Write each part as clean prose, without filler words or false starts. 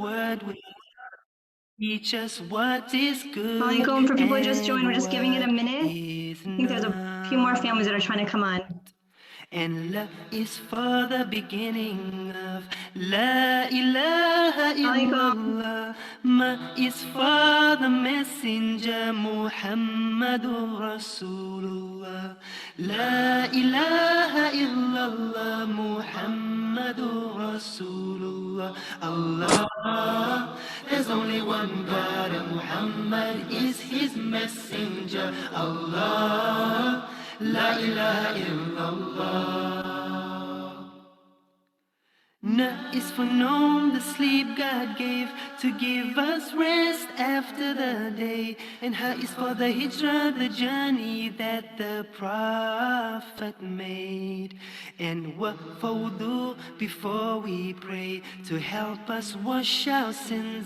word will teach us what is good. Assalamualaikum. For people who just joined, we're just giving it a minute. I think there's a few more families that are trying to come on. And love is for the beginning of La ilaha illallah. Ma is for the messenger Muhammadur Rasulullah. La ilaha illallah Muhammadur Rasulullah. Allah, there's only one God and Muhammad is his messenger. Allah, La ilaha illallah. Na is for known, the sleep God gave to give us rest after the day. And Ha is for the hijrah, the journey that the Prophet made. And Wa for wudu before we pray to help us wash our sins.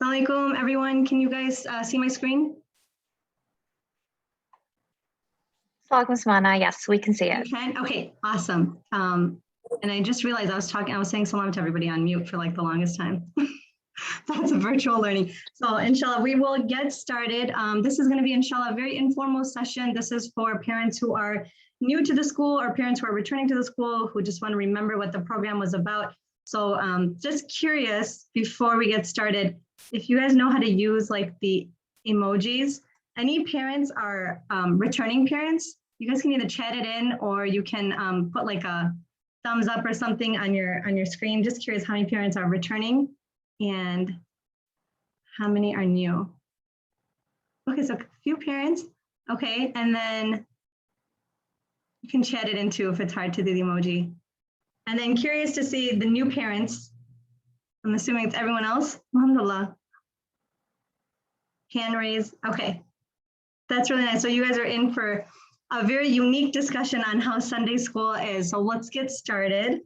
Assalamualaikum, everyone. Can you guys see my screen? Assalamualaikum, Samana. Yes, we can see it. You can? Okay, awesome. And I just realized I was saying salam to everybody on mute for like the longest time. That's a virtual learning. So inshallah, we will get started. This is going to be inshallah a very informal session. This is for parents who are new to the school or parents who are returning to the school who just want to remember what the program was about. So just curious before we get started, if you guys know how to use like the emojis, any parents are returning parents, you guys can either chat it in or you can put like a thumbs up or something on your screen. Just curious how many parents are returning and how many are new. Okay, so a few parents. Okay, and then you can chat it in too if it's hard to do the emoji. And then curious to see the new parents. I'm assuming it's everyone else. Alhamdulillah. Hand raise. Okay, that's really nice. So you guys are in for a very unique discussion on how Sunday school is. So let's get started.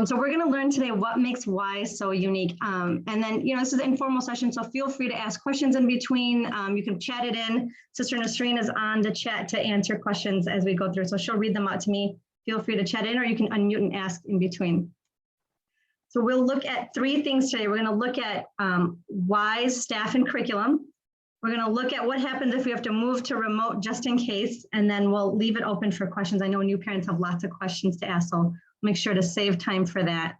So we're going to learn today what makes Y so unique. And then, this is an informal session, so feel free to ask questions in between. You can chat it in. Sister Nasreen is on the chat to answer questions as we go through. So she'll read them out to me. Feel free to chat in, or you can unmute and ask in between. So we'll look at three things today. We're going to look at Y's staff and curriculum. We're going to look at what happens if we have to move to remote just in case, and then we'll leave it open for questions. I know new parents have lots of questions to ask, so make sure to save time for that.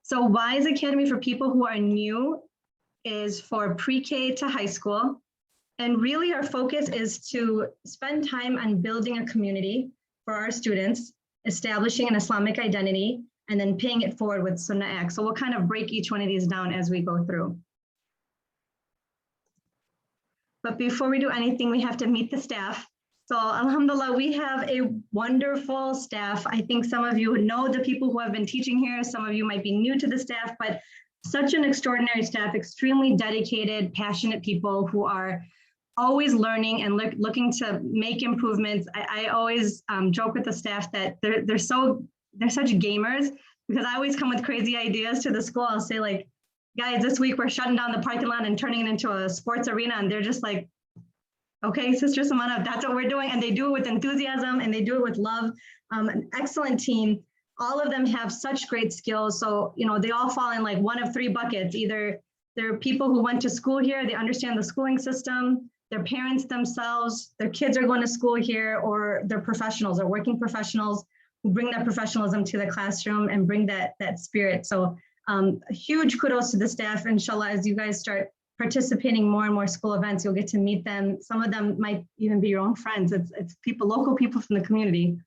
So Y's Academy for people who are new is for pre-K to high school. And really our focus is to spend time on building a community for our students, establishing an Islamic identity, and then paying it forward with Sunnah Acts. So we'll kind of break each one of these down as we go through. But before we do anything, we have to meet the staff. So alhamdulillah, we have a wonderful staff. I think some of you know the people who have been teaching here. Some of you might be new to the staff, but such an extraordinary staff, extremely dedicated, passionate people who are always learning and looking to make improvements. I always joke with the staff that they're such gamers, because I always come with crazy ideas to the school. I'll say like, guys, this week we're shutting down the parking lot and turning it into a sports arena. And they're just like, okay, Sister Samana, that's what we're doing. And they do it with enthusiasm and they do it with love. An excellent team. All of them have such great skills. So, they all fall in like one of three buckets. Either they're people who went to school here, they understand the schooling system, their parents themselves, their kids are going to school here, or they're professionals or working professionals who bring that professionalism to the classroom and bring that spirit. So huge kudos to the staff. Inshallah, as you guys start participating more and more school events, you'll get to meet them. Some of them might even be your own friends. It's people, local people from the community.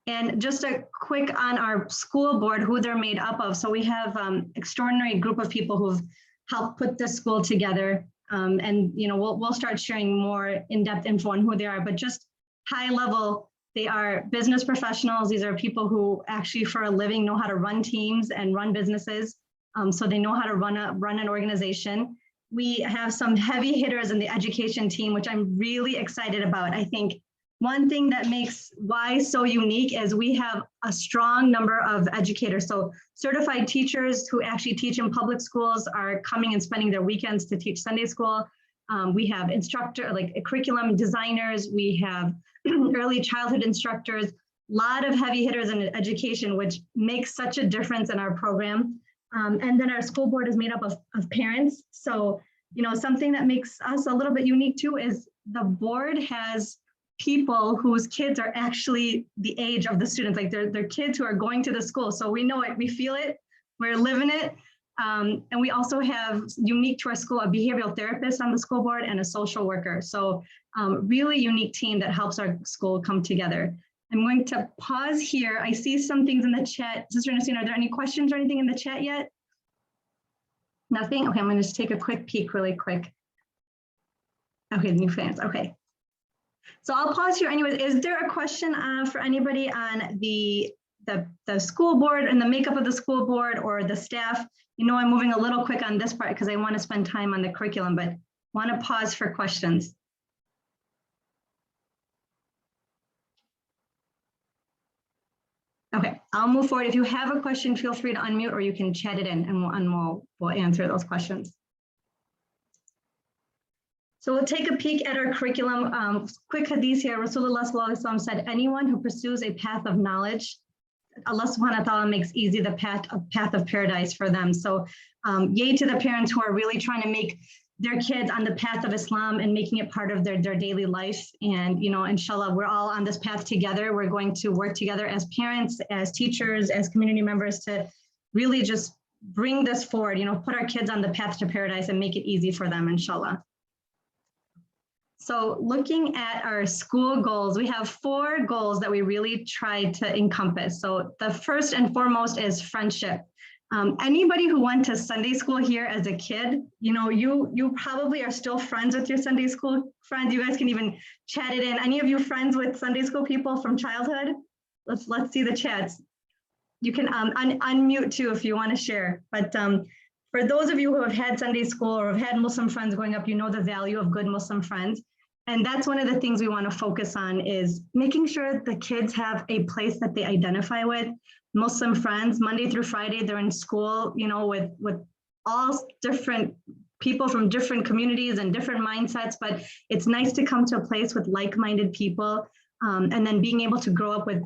And just a quick on our school board, who they're made up of. So we have extraordinary group of people who've helped put this school together. And we'll start sharing more in-depth info on who they are, but just high level, they are business professionals. These are people who actually for a living know how to run teams and run businesses. So they know how to run an organization. we have some heavy hitters in the education team, which I'm really excited about. I think one thing that makes WISE so unique is we have a strong number of educators. So certified teachers who actually teach in public schools are coming and spending their weekends to teach Sunday school. We have curriculum designers, we have early childhood instructors, a lot of heavy hitters in education, which makes such a difference in our program. And then our school board is made up of parents. So, something that makes us a little bit unique too is the board has people whose kids are actually the age of the students, like they're kids who are going to the school. So we know it, we feel it, we're living it. And we also have, unique to our school, a behavioral therapist on the school board and a social worker. So really unique team that helps our school come together. I'm going to pause here. I see some things in the chat. Sister Ernestine, are there any questions or anything in the chat yet? Nothing? Okay, I'm going to just take a quick peek really quick. Okay, new fans, okay. So I'll pause here anyways. Is there a question for anybody on the school board and the makeup of the school board or the staff? I'm moving a little quick on this part because I want to spend time on the curriculum, but want to pause for questions. Okay, I'll move forward. If you have a question, feel free to unmute or you can chat it in and we'll answer those questions. So we'll take a peek at our curriculum. Quick hadith here, Rasulullah Sallallahu Alaihi Wasallam said, anyone who pursues a path of knowledge, Allah subhanahu wa ta'ala makes easy the path of paradise for them. So yay to the parents who are really trying to make their kids on the path of Islam and making it part of their daily life. And, inshallah, we're all on this path together. We're going to work together as parents, as teachers, as community members to really just bring this forward, put our kids on the path to paradise and make it easy for them, inshallah. So looking at our school goals, we have 4 goals that we really try to encompass. So the first and foremost is friendship. Anybody who went to Sunday school here as a kid, you probably are still friends with your Sunday school friends. You guys can even chat it in. Any of you friends with Sunday school people from childhood? Let's see the chats. You can unmute too if you want to share. But for those of you who have had Sunday school or have had Muslim friends growing up, you know the value of good Muslim friends. And that's one of the things we want to focus on is making sure the kids have a place that they identify with. Muslim friends, Monday through Friday, they're in school, with all different people from different communities and different mindsets, but it's nice to come to a place with like-minded people and then being able to grow up with,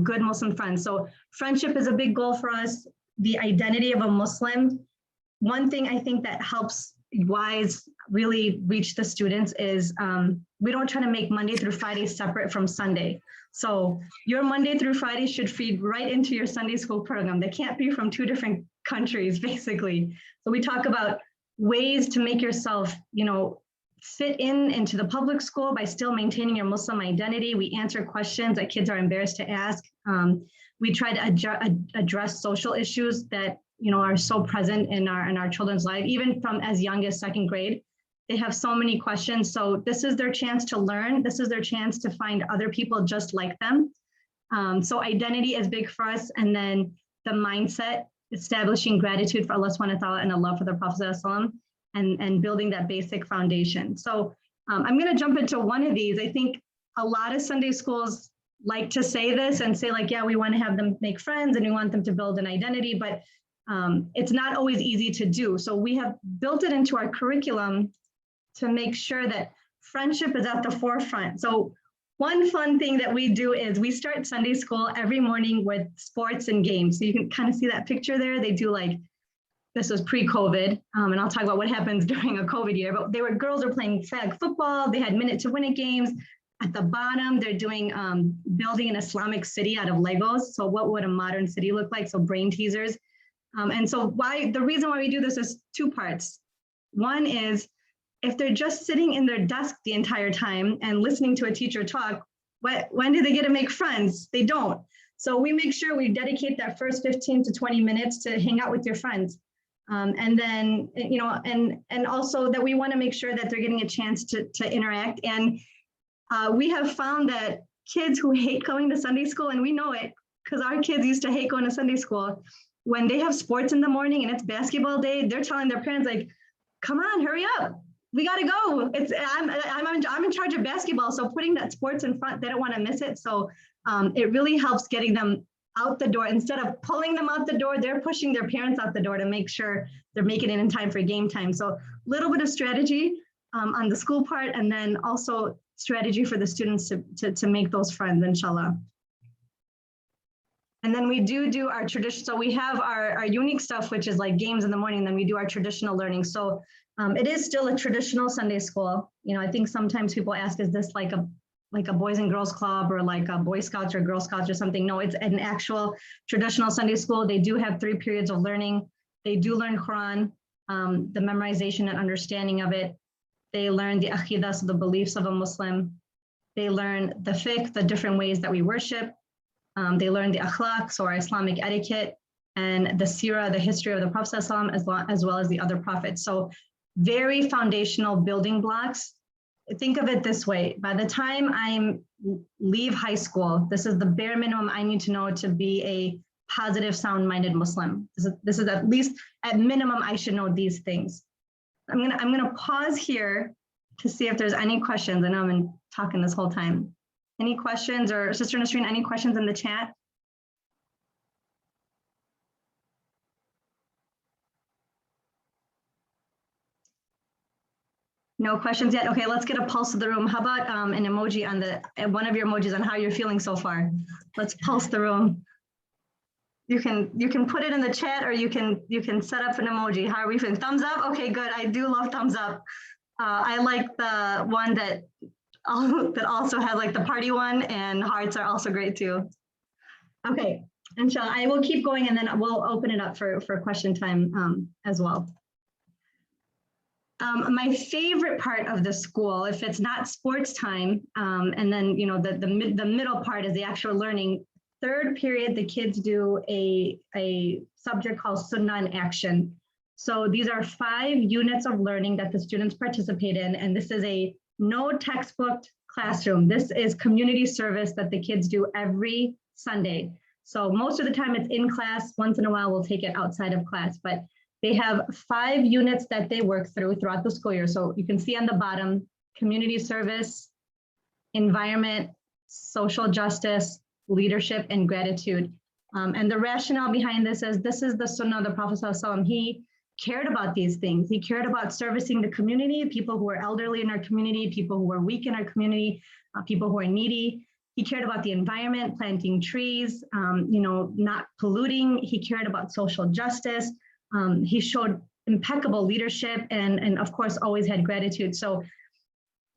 good Muslim friends. So friendship is a big goal for us. The identity of a Muslim. One thing I think that helps WISE really reach the students is we don't try to make Monday through Friday separate from Sunday. So your Monday through Friday should feed right into your Sunday school program. They can't be from 2 different countries, basically. So we talk about ways to make yourself, fit into the public school by still maintaining your Muslim identity. We answer questions that kids are embarrassed to ask. We try to address social issues that are so present in our children's life, even from as young as 2nd grade. They have so many questions. So this is their chance to learn. This is their chance to find other people just like them. So identity is big for us. And then the mindset, establishing gratitude for Allah subhanahu wa ta'ala and a love for the Prophet and building that basic foundation. So I'm going to jump into one of these. I think a lot of Sunday schools like to say this and say like, yeah, we want to have them make friends and we want them to build an identity, but it's not always easy to do. So we have built it into our curriculum to make sure that friendship is at the forefront. So one fun thing that we do is we start Sunday school every morning with sports and games. So you can kind of see that picture there. They do this was pre-COVID, and I'll talk about what happens during a COVID year, but girls are playing flag football. They had minute to win it games. At the bottom, they're doing building an Islamic city out of Legos. So what would a modern city look like? So brain teasers. And so the reason why we do this is 2 parts. One is if they're just sitting in their desk the entire time and listening to a teacher talk, when do they get to make friends? They don't. So we make sure we dedicate that first 15 to 20 minutes to hang out with your friends. And then, and also that we want to make sure that they're getting a chance to interact. And we have found that kids who hate going to Sunday school, and we know it because our kids used to hate going to Sunday school, when they have sports in the morning and it's basketball day, they're telling their parents like, come on, hurry up. We got to go. I'm in charge of basketball. So putting that sports in front, they don't want to miss it. So it really helps getting them out the door. Instead of pulling them out the door, they're pushing their parents out the door to make sure they're making it in time for game time. So a little bit of strategy on the school part, and then also strategy for the students to make those friends, inshallah. And then we do our tradition. So we have our unique stuff, which is like games in the morning. Then we do our traditional learning. So it is still a traditional Sunday school. You know, I think sometimes people ask, is this like a Boys and Girls Club or like a Boy Scouts or Girl Scouts or something? No, it's an actual traditional Sunday school. They do have 3 periods of learning. They do learn Quran, the memorization and understanding of it. They learn the aqidah, so the beliefs of a Muslim. They learn the fiqh, the different ways that we worship. They learn the akhlaq, so our Islamic etiquette, and the seerah, the history of the Prophet ﷺ, as well as the other prophets. So very foundational building blocks. Think of it this way. By the time I leave high school, this is the bare minimum I need to know to be a positive, sound-minded Muslim. This is at least, at minimum, I should know these things. I'm gonna pause here to see if there's any questions. I know I've been talking this whole time. Any questions, or Sister Nasreen, any questions in the chat? No questions yet? Okay, let's get a pulse of the room. How about an emoji on one of your emojis on how you're feeling so far? Let's pulse the room. You can put it in the chat, or you can set up an emoji. How are we feeling? Thumbs up? Okay, good. I do love thumbs up. I like the one that also has like the party one, and hearts are also great too. Okay, inshallah, I will keep going, and then we'll open it up for question time as well. My favorite part of the school, if it's not sports time, and then the middle part is the actual learning. 3rd period, the kids do a subject called Sunnah in Action. So these are 5 units of learning that the students participate in, and this is a no textbook classroom. This is community service that the kids do every Sunday. So most of the time it's in class. Once in a while we'll take it outside of class, but they have 5 units that they work throughout the school year. So you can see on the bottom, community service, environment, social justice, leadership, and gratitude. And the rationale behind this is the Sunnah of the Prophet ﷺ. He cared about these things. He cared about servicing the community, people who are elderly in our community, people who are weak in our community, people who are needy. He cared about the environment, planting trees, not polluting. He cared about social justice. He showed impeccable leadership and of course, always had gratitude. So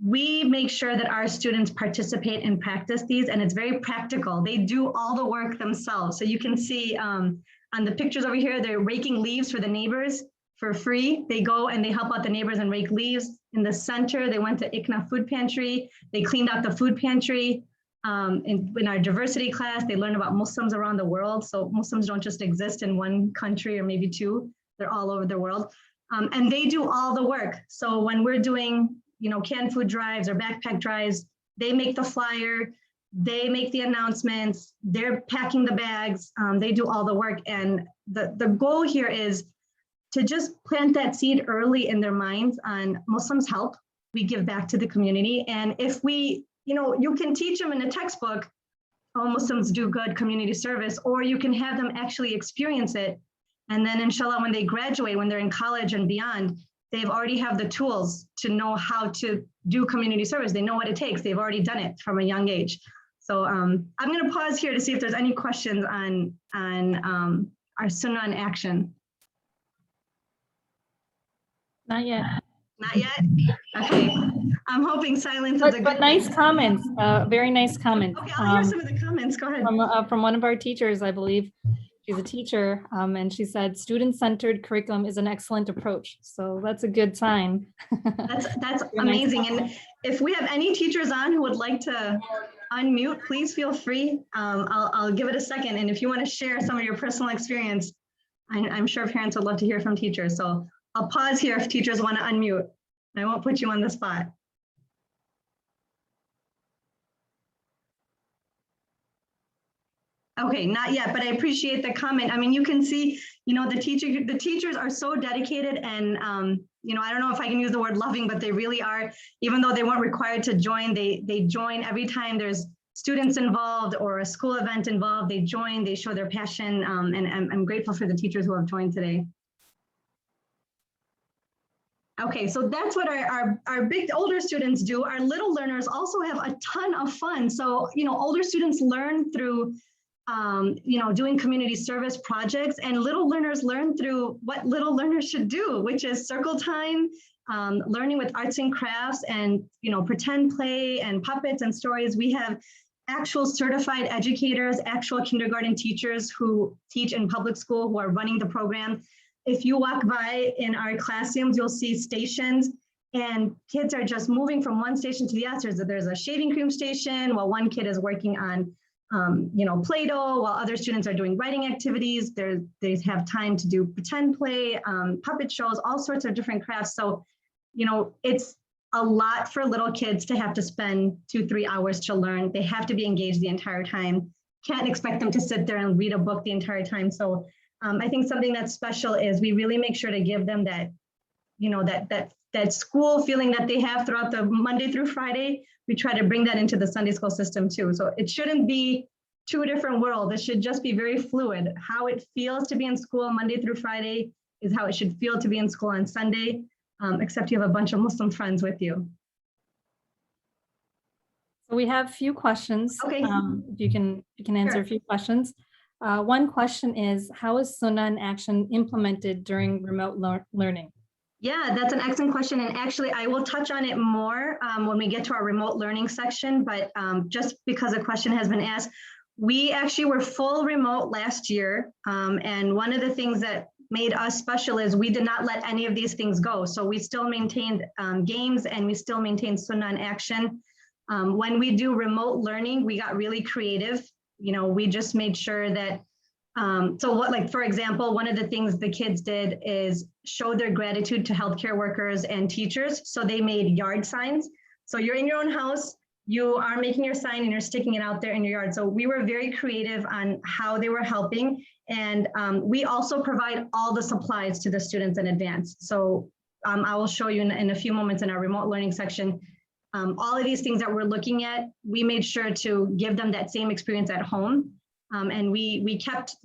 we make sure that our students participate and practice these, and it's very practical. They do all the work themselves. So you can see on the pictures over here, they're raking leaves for the neighbors for free. They go and they help out the neighbors and rake leaves. In the center, they went to ICNA Food Pantry. They cleaned out the food pantry. In our diversity class, they learn about Muslims around the world. So Muslims don't just exist in one country or maybe 2, they're all over the world. And they do all the work. So when we're doing canned food drives or backpack drives, they make the flyer, they make the announcements, they're packing the bags, they do all the work. And the goal here is to just plant that seed early in their minds on Muslims help, we give back to the community. And if we, you can teach them in a textbook, oh, Muslims do good community service, or you can have them actually experience it. And then inshallah, when they graduate, when they're in college and beyond, they've already have the tools to know how to do community service. They know what it takes. They've already done it from a young age. So I'm going to pause here to see if there's any questions on our Sunnah in Action. Not yet. Not yet? Okay. I'm hoping silence is a good But nice comments, very nice comments. Okay, I'll hear some of the comments. Go ahead. From one of our teachers, I believe. She's a teacher, and she said, student-centered curriculum is an excellent approach. So that's a good sign. That's amazing. And if we have any teachers on who would like to unmute, please feel free. I'll give it a second. And if you want to share some of your personal experience, I'm sure parents would love to hear from teachers. So I'll pause here if teachers want to unmute. I won't put you on the spot. Okay, not yet, but I appreciate the comment. I mean, you can see, the teachers are so dedicated, and I don't know if I can use the word loving, but they really are, even though they weren't required to join, they join every time there's students involved or a school event involved, they join, they show their passion, and I'm grateful for the teachers who have joined today. Okay, so that's what our big older students do. Our little learners also have a ton of fun. So, older students learn through, doing community service projects, and little learners learn through what little learners should do, which is circle time, learning with arts and crafts, and, pretend play and puppets and stories. We have actual certified educators, actual kindergarten teachers who teach in public school who are running the program. If you walk by in our classrooms, you'll see stations, and kids are just moving from one station to the other. So there's a shaving cream station while one kid is working on, Play-Doh, while other students are doing writing activities. They have time to do pretend play, puppet shows, all sorts of different crafts. So, it's a lot for little kids to have to spend 2-3 hours to learn. They have to be engaged the entire time. Can't expect them to sit there and read a book the entire time. So I think something that's special is we really make sure to give them that, that school feeling that they have throughout the Monday through Friday. We try to bring that into the Sunday school system too. So it shouldn't be two different worlds. It should just be very fluid. How it feels to be in school Monday through Friday is how it should feel to be in school on Sunday, except you have a bunch of Muslim friends with you. So we have a few questions. Okay. If you can answer Sure. a few questions. One question is, how is Sunnah in Action implemented during remote learning? Yeah, that's an excellent question. And actually, I will touch on it more when we get to our remote learning section. But just because a question has been asked, we actually were full remote last year. And one of the things that made us special is we did not let any of these things go. So we still maintained games, and we still maintained Sunnah in Action. When we do remote learning, we got really creative. We just made sure that, for example, one of the things the kids did is show their gratitude to healthcare workers and teachers. So they made yard signs. So you're in your own house, you are making your sign and you're sticking it out there in your yard. So we were very creative on how they were helping. And we also provide all the supplies to the students in advance. So I will show you in a few moments in our remote learning section. All of these things that we're looking at, we made sure to give them that same experience at home. And we kept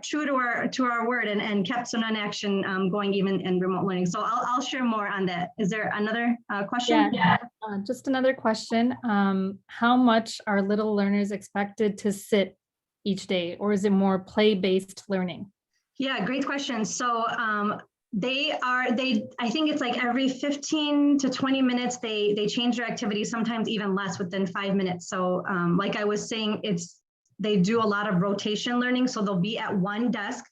true to our word and kept Sunnah in Action going even in remote learning. So I'll share more on that. Is there another question? Yeah. Just another question. How much are little learners expected to sit each day, or is it more play-based learning? Yeah, great question. So I think it's like every 15 to 20 minutes, they change their activity, sometimes even less within 5 minutes. So like I was saying, they do a lot of rotation learning. So they'll be at one desk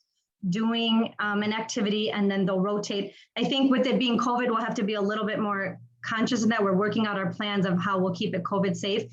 doing an activity, and then they'll rotate. I think with it being COVID, we'll have to be a little bit more conscious of that. We're working out our plans of how we'll keep it COVID safe.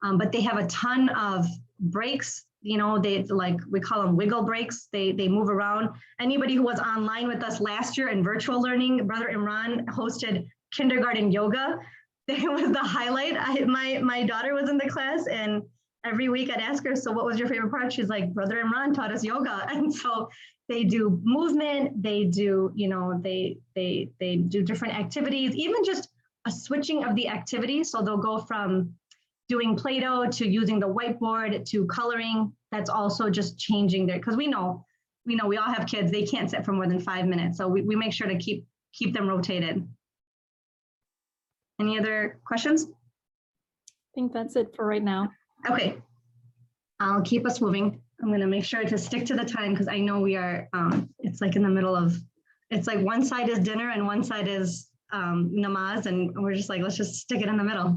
But they have a ton of breaks. They we call them wiggle breaks. They move around. Anybody who was online with us last year in virtual learning, Brother Imran hosted kindergarten yoga. It was the highlight. My daughter was in the class, and every week I'd ask her, so what was your favorite part? She's like, Brother Imran taught us yoga. And so they do movement, they do, they do different activities, even just a switching of the activity. So they'll go from doing Play-Doh to using the whiteboard to coloring. That's also just changing because we know we all have kids, they can't sit for more than 5 minutes. So we make sure to keep them rotated. Any other questions? I think that's it for right now. Okay, I'll keep us moving. I'm going to make sure to stick to the time because I know we are, it's like in the middle of, it's like one side is dinner and one side is namaz, and we're just like, let's just stick it in the middle.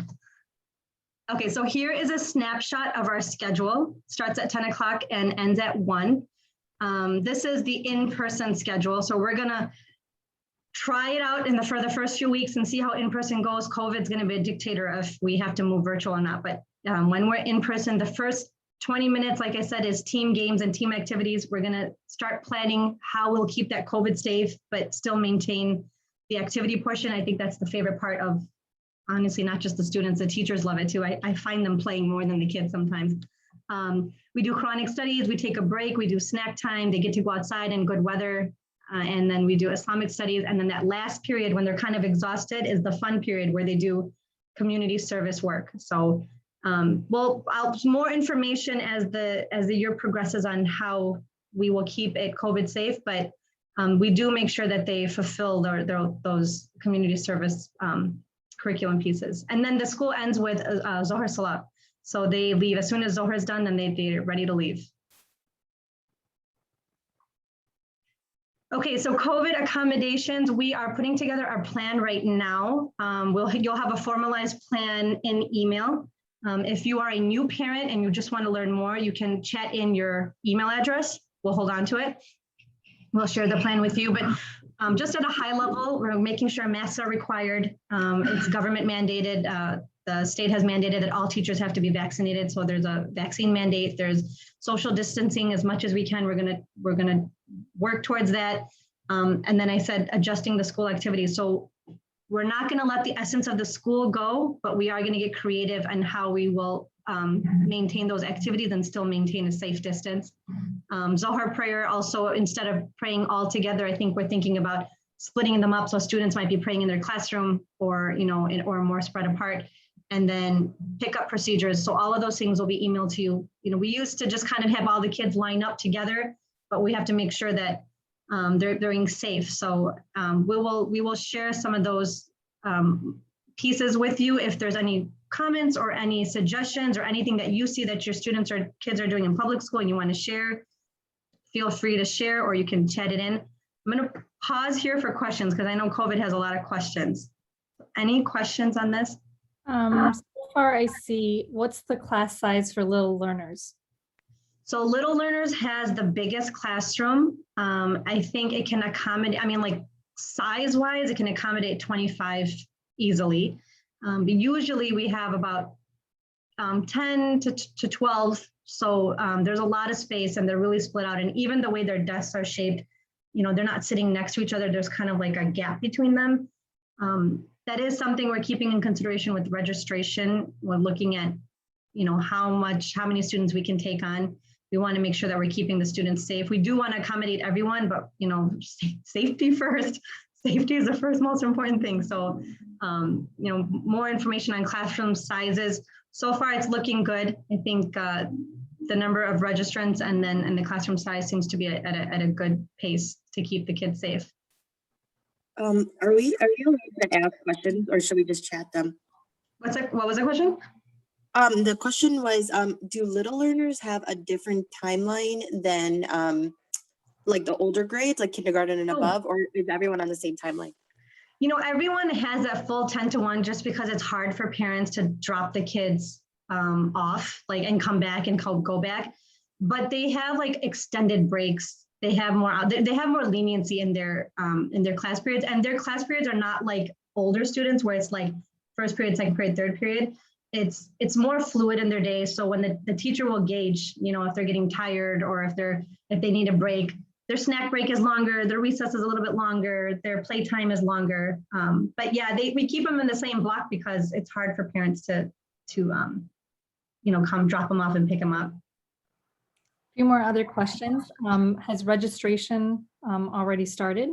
Okay, so here is a snapshot of our schedule. Starts at 10 o'clock and ends at 1. This is the in-person schedule. So we're going to try it out for the first few weeks and see how in-person goes. COVID's going to be a dictator if we have to move virtual or not. But when we're in person, the first 20 minutes, like I said, is team games and team activities. We're going to start planning how we'll keep that COVID safe, but still maintain the activity portion. I think that's the favorite part of, honestly, not just the students, the teachers love it too. I find them playing more than the kids sometimes. We do Quranic studies, we take a break, we do snack time, they get to go outside in good weather. and then we do Islamic studies. And then that last period when they're kind of exhausted is the fun period where they do community service work. So more information as the year progresses on how we will keep it COVID safe, but we do make sure that they fulfill those community service curriculum pieces. And then the school ends with Zohar Salah. So they leave as soon as Zohar is done, then they're ready to leave. Okay, so COVID accommodations, we are putting together our plan right now. You'll have a formalized plan in email. If you are a new parent and you just want to learn more, you can chat in your email address. We'll hold on to it. We'll share the plan with you, but just at a high level, we're making sure masks are required. It's government mandated. The state has mandated that all teachers have to be vaccinated. So there's a vaccine mandate. There's social distancing as much as we can. We're gonna work towards that. And then I said adjusting the school activities. So we're not gonna let the essence of the school go, but we are gonna get creative on how we will maintain those activities and still maintain a safe distance. Zohar prayer also, instead of praying all together, I think we're thinking about splitting them up. So students might be praying in their classroom or, or more spread apart, and then pick up procedures. So all of those things will be emailed to you. We used to just kind of have all the kids line up together, but we have to make sure that they're being safe. So we will share some of those pieces with you. If there's any comments or any suggestions or anything that you see that your students or kids are doing in public school and you want to share, feel free to share, or you can chat it in. I'm going to pause here for questions because I know COVID has a lot of questions. Any questions on this? So far I see, what's the class size for little learners? So Little Learners has the biggest classroom. I think it can accommodate, like size-wise, it can accommodate 25 easily. But usually we have about 10 to 12. So there's a lot of space and they're really split out. And even the way their desks are shaped, they're not sitting next to each other. There's kind of like a gap between them. That is something we're keeping in consideration with registration. We're looking at, how many students we can take on. We want to make sure that we're keeping the students safe. We do want to accommodate everyone, but safety first. Safety is the first most important thing. So, more information on classroom sizes. So far, it's looking good. I think the number of registrants and the classroom size seems to be at a good pace to keep the kids safe. Are you allowed to ask questions or should we just chat them? What was the question? The question was, do little learners have a different timeline than like the older grades, like kindergarten and above, or is everyone on the same timeline? Everyone has a full 10 to 1 just because it's hard for parents to drop the kids off, and come back and go back. But they have extended breaks. They have more leniency in their class periods, and their class periods are not like older students where it's like first period, second period, third period. It's more fluid in their day. So when the teacher will gauge, if they're getting tired or if they need a break, their snack break is longer, their recess is a little bit longer, their playtime is longer. But yeah, we keep them in the same block because it's hard for parents to come drop them off and pick them up. A few more other questions. Has registration already started?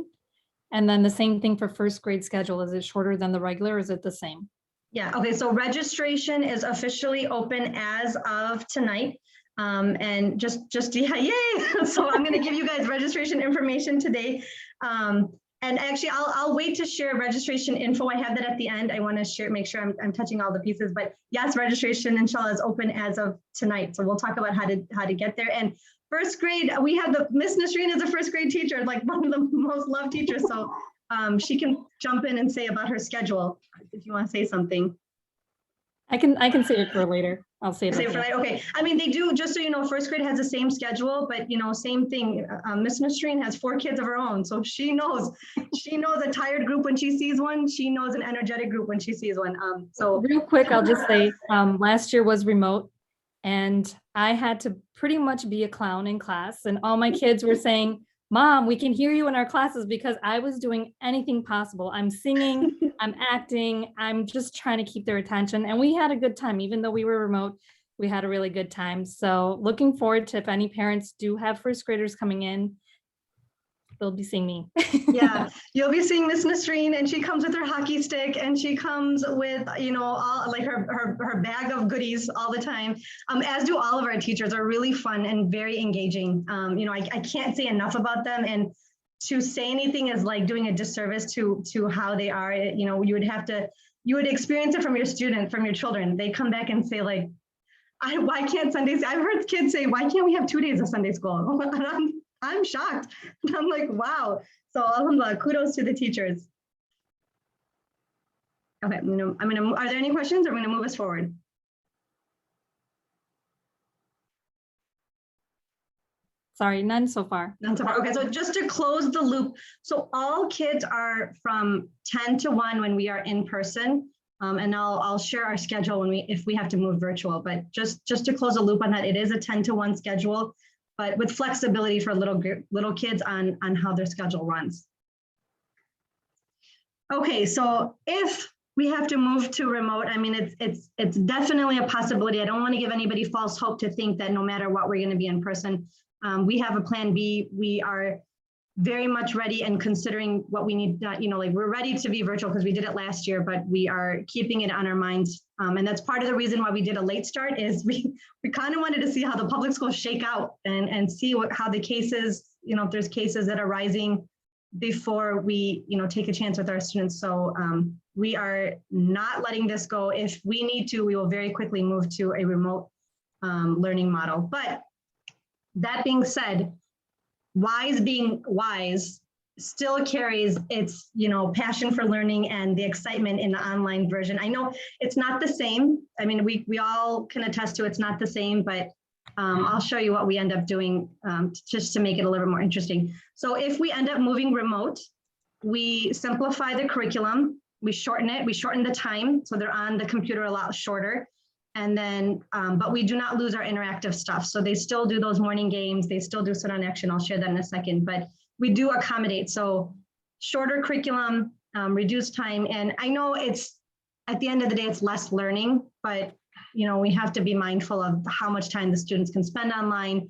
And then the same thing for first grade schedule. Is it shorter than the regular or is it the same? Yeah, okay, so registration is officially open as of tonight. And just yeah, yay! So I'm gonna give you guys registration information today. And actually I'll wait to share registration info. I have that at the end. I wanna make sure I'm touching all the pieces, but yes, registration inshallah is open as of tonight. So we'll talk about how to get there. And first grade, we have Miss Nasreen is a first grade teacher, like one of the most loved teachers. So she can jump in and say about her schedule if you want to say something. I can say it for later. I'll say it for later. Okay. They do, just so you know, first grade has the same schedule, but same thing. Miss Nasreen has 4 kids of her own, so she knows a tired group when she sees one. She knows an energetic group when she sees one. So real quick, I'll just say last year was remote, and I had to pretty much be a clown in class, and all my kids were saying, "Mom, we can hear you in our classes," because I was doing anything possible. I'm singing, I'm acting, I'm just trying to keep their attention. And we had a good time, even though we were remote, we had a really good time. So looking forward to if any parents do have first graders coming in, they'll be seeing me. Yeah, you'll be seeing Miss Nasreen, and she comes with her hockey stick, and she comes with, all like her bag of goodies all the time. As do all of our teachers. Are really fun and very engaging. I can't say enough about them, and to say anything is like doing a disservice to how they are. You would experience it from your children. They come back and say like, why can't Sundays? I've heard kids say, why can't we have 2 days of Sunday school? I'm shocked. I'm like, wow. So alhamdulillah, kudos to the teachers. Okay, are there any questions? I'm gonna move us forward. Sorry, none so far. None so far. Okay, so just to close the loop, so all kids are from 10 to 1 when we are in person. And I'll share our schedule if we have to move virtual, but just to close the loop on that, it is a 10 to 1 schedule, but with flexibility for little kids on how their schedule runs. Okay, so if we have to move to remote, I mean, it's definitely a possibility. I don't want to give anybody false hope to think that no matter what, we're going to be in person. We have a plan B. We are very much ready and considering what we need, we're ready to be virtual because we did it last year, but we are keeping it on our minds. And that's part of the reason why we did a late start is we kind of wanted to see how the public schools shake out and see how the cases, if there's cases that are rising before we, take a chance with our students. So we are not letting this go. If we need to, we will very quickly move to a remote learning model. But that being said, WISE being WISE still carries its, passion for learning and the excitement in the online version. I know it's not the same. I mean, we all can attest to it's not the same, but I'll show you what we end up doing just to make it a little bit more interesting. So if we end up moving remote, we simplify the curriculum, we shorten it, we shorten the time, so they're on the computer a lot shorter. And then, but we do not lose our interactive stuff. So they still do those morning games. They still do sit on action. I'll share that in a second, but we do accommodate. So shorter curriculum, reduced time. And I know it's, at the end of the day, it's less learning, but we have to be mindful of how much time the students can spend online.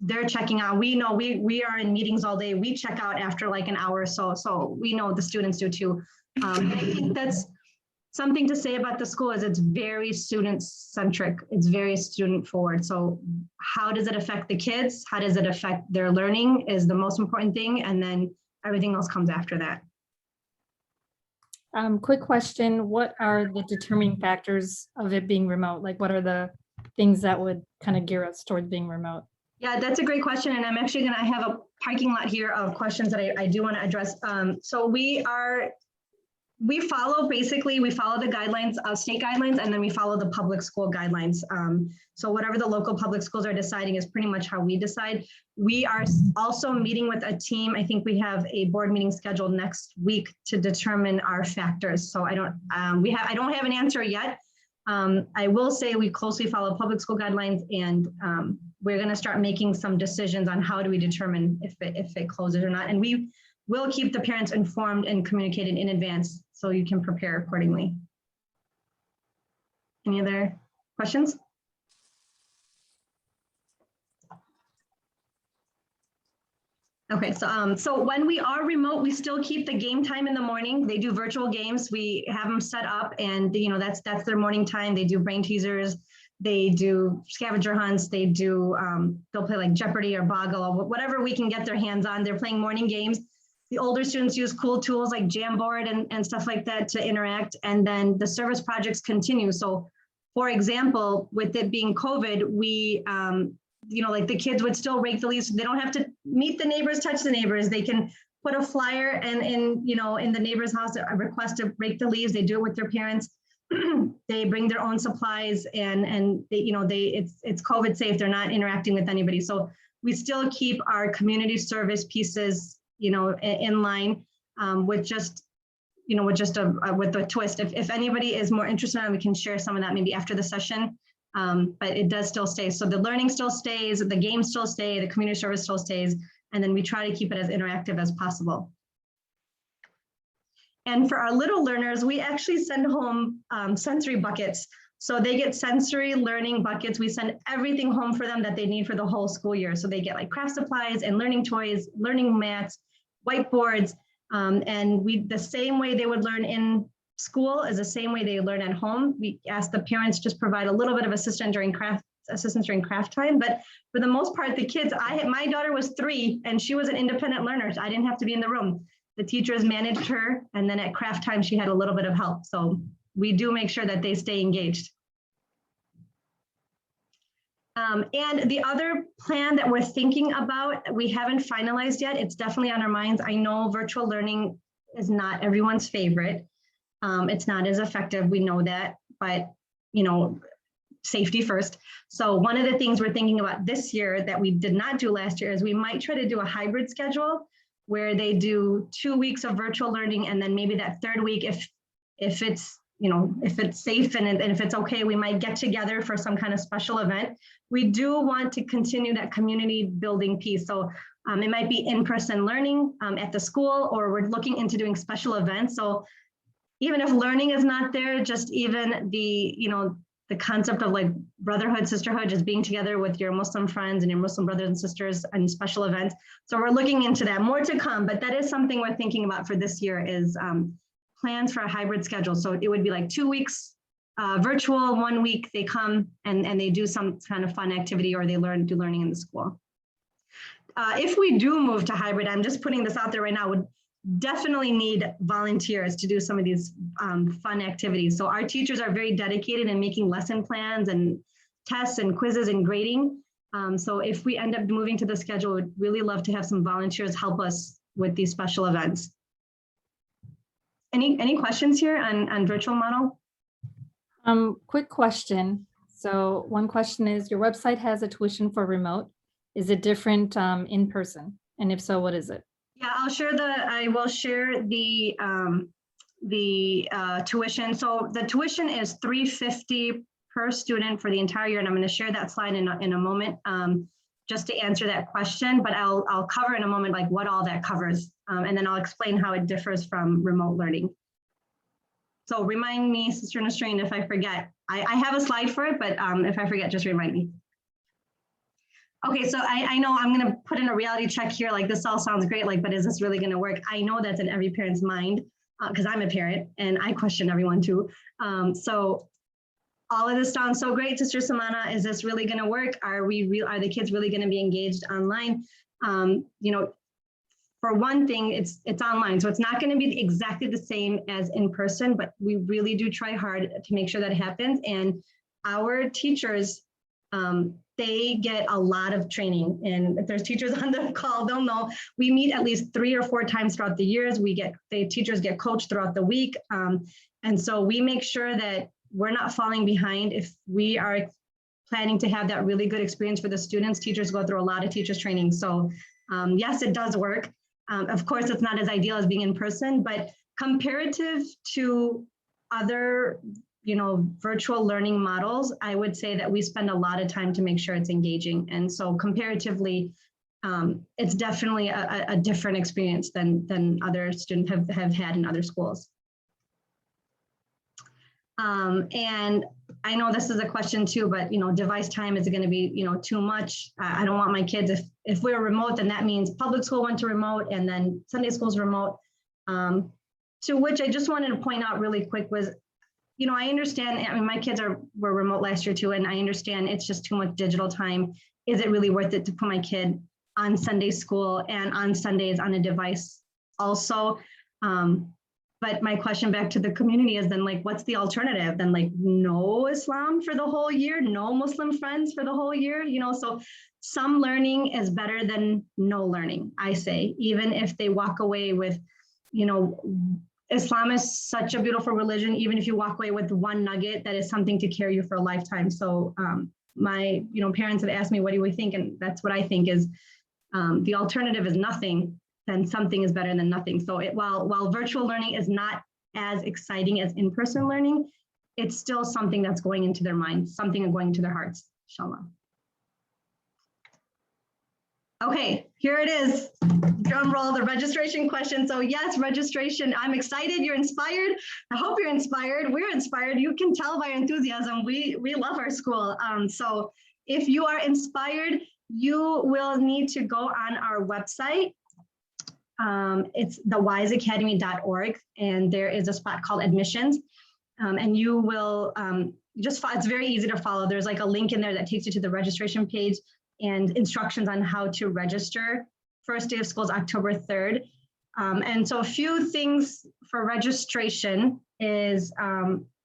They're checking out. We know we are in meetings all day. We check out after like an hour or so. So we know the students do too. I think that's something to say about the school is it's very student-centric. It's very student-forward. So how does it affect the kids? How does it affect their learning is the most important thing. And then everything else comes after that. Quick question. What are the determining factors of it being remote? Like what are the things that would kind of gear us towards being remote? Yeah, that's a great question. And I'm actually I have a parking lot here of questions that I do want to address. So we follow the guidelines, state guidelines, and then we follow the public school guidelines. So whatever the local public schools are deciding is pretty much how we decide. We are also meeting with a team. I think we have a board meeting scheduled next week to determine our factors. So I don't have an answer yet. I will say we closely follow public school guidelines, and we're going to start making some decisions on how do we determine if it closes or not. And we will keep the parents informed and communicated in advance so you can prepare accordingly. Any other questions? Okay, so when we are remote, we still keep the game time in the morning. They do virtual games. We have them set up, and that's their morning time. They do brain teasers. They do scavenger hunts. They do they'll play like Jeopardy or Boggle or whatever we can get their hands on. They're playing morning games. The older students use cool tools like Jamboard and stuff like that to interact. And then the service projects continue. So for example, with it being COVID, we, like the kids would still rake the leaves. They don't have to meet the neighbors, touch the neighbors. They can put a flyer and in the neighbor's house, a request to rake the leaves. They do it with their parents. They bring their own supplies and it's COVID safe. They're not interacting with anybody. So we still keep our community service pieces in line with just with a twist. If anybody is more interested, we can share some of that maybe after the session. But it does still stay. So the learning still stays, the games still stay, the community service still stays, and then we try to keep it as interactive as possible. And for our little learners, we actually send home sensory buckets. So they get sensory learning buckets. We send everything home for them that they need for the whole school year. So they get like craft supplies and learning toys, learning mats. whiteboards, and the same way they would learn in school is the same way they learn at home. We ask the parents just provide a little bit of assistance during craft time, but for the most part, the kids, my daughter was 3 and she was an independent learner, so I didn't have to be in the room. The teachers managed her, and then at craft time, she had a little bit of help. So we do make sure that they stay engaged. And the other plan that we're thinking about, we haven't finalized yet. It's definitely on our minds. I know virtual learning is not everyone's favorite. It's not as effective, we know that, but safety first. So one of the things we're thinking about this year that we did not do last year is we might try to do a hybrid schedule where they do 2 weeks of virtual learning, and then maybe that 3rd week, if it's if it's safe and if it's okay, we might get together for some kind of special event. We do want to continue that community building piece. So it might be in-person learning at the school, or we're looking into doing special events. So even if learning is not there, just even the concept of like brotherhood, sisterhood, just being together with your Muslim friends and your Muslim brothers and sisters and special events. So we're looking into that, more to come, but that is something we're thinking about for this year is plans for a hybrid schedule. So it would be like 2 weeks virtual, 1 week they come and they do some kind of fun activity, or they do learning in the school. If we do move to hybrid, I'm just putting this out there right now, would definitely need volunteers to do some of these fun activities. So our teachers are very dedicated in making lesson plans and tests and quizzes and grading. So if we end up moving to the schedule, we'd really love to have some volunteers help us with these special events. Any questions here on virtual model? Quick question. So one question is, your website has a tuition for remote. Is it different in person? And if so, what is it? Yeah, I will share the tuition. So the tuition is $350 per student for the entire year. And I'm going to share that slide in a moment just to answer that question, but I'll cover in a moment like what all that covers. And then I'll explain how it differs from remote learning. So remind me, Sister Nasreen, if I forget. I have a slide for it, but if I forget, just remind me. Okay, so I know I'm gonna put in a reality check here, like this all sounds great, like, but is this really gonna work? I know that's in every parent's mind, because I'm a parent and I question everyone too. So all of this sounds so great, Sister Samana. Is this really gonna work? Are the kids really gonna be engaged online? For one thing, it's online, so it's not gonna be exactly the same as in person, but we really do try hard to make sure that happens. And our teachers, they get a lot of training, and if there's teachers on the call, they'll know we meet at least 3 or 4 times throughout the years. The teachers get coached throughout the week. And so we make sure that we're not falling behind. If we are planning to have that really good experience for the students, teachers go through a lot of teachers training. So yes, it does work. Of course, it's not as ideal as being in person, but comparative to other virtual learning models, I would say that we spend a lot of time to make sure it's engaging. And so comparatively, it's definitely a different experience than other students have had in other schools. And I know this is a question too, but device time, is it going to be too much? I don't want my kids, if we're remote, then that means public school went to remote and then Sunday school's remote. To which I just wanted to point out really quick was, I understand, I mean, my kids were remote last year too, and I understand it's just too much digital time. Is it really worth it to put my kid on Sunday school and on Sundays on a device also? But my question back to the community is then, like, what's the alternative? Then, like, no Islam for the whole year, no Muslim friends for the whole year, so some learning is better than no learning, I say, even if they walk away with, Islam is such a beautiful religion. Even if you walk away with one nugget, that is something to carry you for a lifetime. So my parents have asked me, what do we think? And that's what I think is the alternative is nothing, then something is better than nothing. So while virtual learning is not as exciting as in-person learning, it's still something that's going into their minds, something going into their hearts, inshallah. Okay, here it is. Drum roll, the registration question. So yes, registration. I'm excited. You're inspired. I hope you're inspired. We're inspired. You can tell by our enthusiasm. We love our school. So if you are inspired, you will need to go on our website. It's thewiseacademy.org, and there is a spot called admissions. And you will it's very easy to follow. There's like a link in there that takes you to the registration page and instructions on how to register. First day of school is October 3rd. And so a few things for registration is,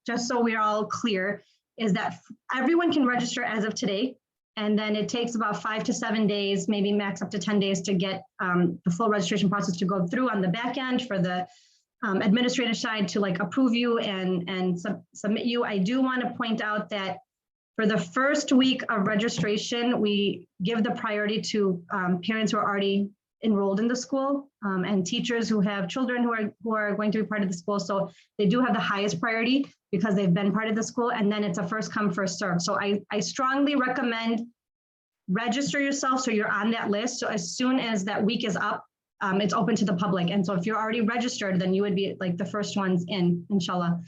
just so we're all clear, is that everyone can register as of today. And then it takes about 5 to 7 days, maybe max up to 10 days to get the full registration process to go through on the back end for the administrative side to like approve you and submit you. I do want to point out that for the first week of registration, we give the priority to parents who are already enrolled in the school and teachers who have children who are going to be part of the school. So they do have the highest priority because they've been part of the school, and then it's a first come, first serve. So I strongly recommend register yourself so you're on that list. So as soon as that week is up, it's open to the public. And so if you're already registered, then you would be like the first ones in, inshallah.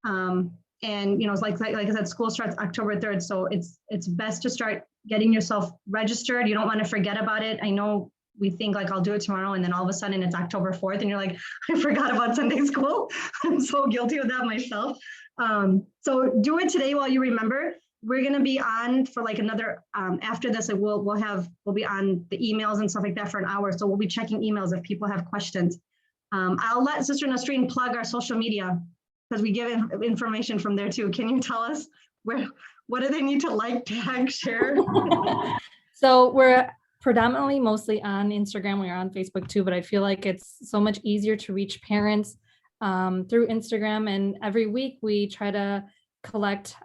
And you know, it's like I said, school starts October 3rd. So it's best to start getting yourself registered. You don't want to forget about it. I know we think like I'll do it tomorrow, and then all of a sudden it's October 4th and you're like, I forgot about Sunday school. I'm so guilty of that myself. So do it today while you remember. We're going to be on for like another, after this, we'll be on the emails and stuff like that for an hour. So we'll be checking emails if people have questions. I'll let Sister Nasreen plug our social media because we give information from there too. Can you tell us what do they need to like, tag, share? So we're predominantly mostly on Instagram. We're on Facebook too, but I feel like it's so much easier to reach parents through Instagram. And every week we try to collect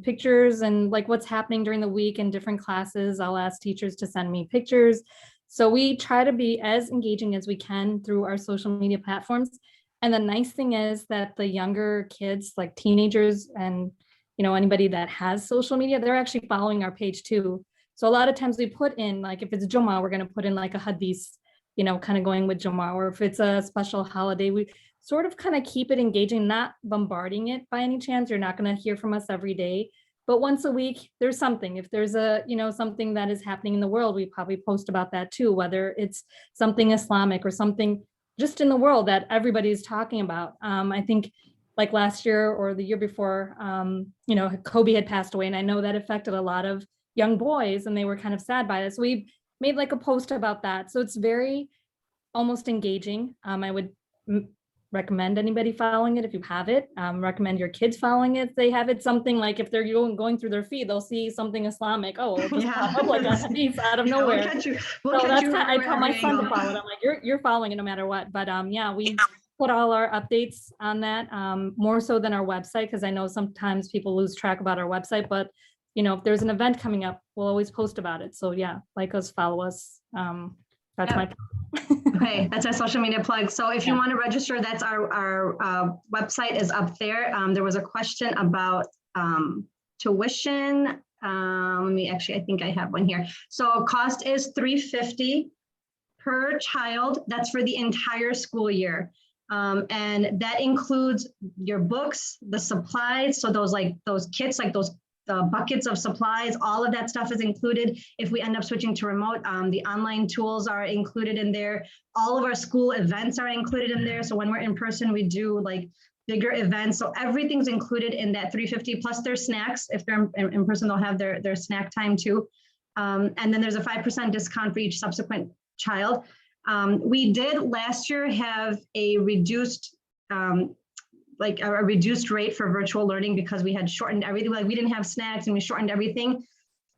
pictures and like what's happening during the week in different classes. I'll ask teachers to send me pictures. So we try to be as engaging as we can through our social media platforms. And the nice thing is that the younger kids, like teenagers and, you know, anybody that has social media, they're actually following our page too. So a lot of times we put in, like if it's Jummah, we're going to put in like a hadith, you know, kind of going with Jummah, or if it's a special holiday, we sort of kind of keep it engaging, not bombarding it by any chance. You're not going to hear from us every day, but once a week, there's something. If there's a, you know, something that is happening in the world, we probably post about that too, whether it's something Islamic or something just in the world that everybody's talking about. I think like last year or the year before, you know, Kobe had passed away, and I know that affected a lot of young boys and they were kind of sad by it. So we made like a post about that. So it's very almost engaging. I would recommend anybody following it if you have it. Recommend your kids following it if they have it. Something like if they're going through their feed, they'll see something Islamic. Oh, it'll just pop up like a hadith out of nowhere. So that's how I tell my son to follow it. I'm like, you're following it no matter what. But yeah, we put all our updates on that, more so than our website, because I know sometimes people lose track about our website. But you know, if there's an event coming up, we'll always post about it. So yeah, like us, follow us. That's my Okay, that's our social media plug. So if you want to register, that's our website is up there. There was a question about tuition. Let me actually, I think I have one here. So cost is $350 per child. That's for the entire school year. And that includes your books, the supplies. So those kits, like the buckets of supplies, all of that stuff is included. If we end up switching to remote, the online tools are included in there. All of our school events are included in there. So when we're in person, we do like bigger events. So everything's included in that $350 plus their snacks. If they're in person, they'll have their snack time too. And then there's a 5% discount for each subsequent child. We did last year have a reduced rate for virtual learning because we had shortened everything. Like we didn't have snacks and we shortened everything.